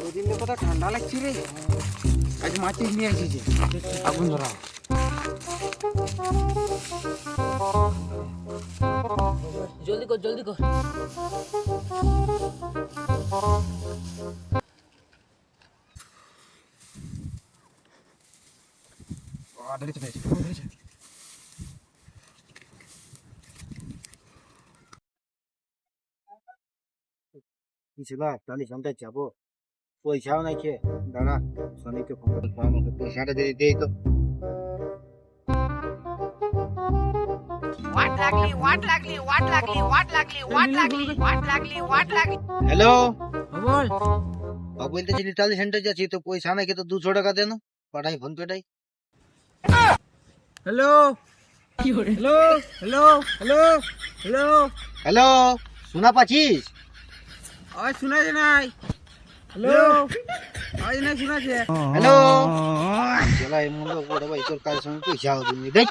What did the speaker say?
দুদিন কত ঠান্ডা লাগছে রে। আজ মাছি নিয়ে এসেছে, আগুন ধরা। জলদি কর জলদি কর। ছিল তাহলে সন্ধ্যা যাবো, পয়সাও নাই খেয়ে দাঁড়া সনিকে ফোন করে আমাকে পয়সাটা দিয়ে দিই তো। হ্যালো বল। বাবু বলতেছি ইটালি সেন্টার যাচ্ছি তো পয়সা নাই খেয়ে তো 200 টাকা দেন পাঠাই ফোন পেটাই। Hello hello hello hello hello. Hello শোনা পাচ্ছিস? আজ শোনাছে নাই? হ্যালো আজ নাই শোনাছে। হ্যালো জেলা এমন লোক বড় ভাই তোর কার সঙ্গে পয়সাও দিনি দেখ।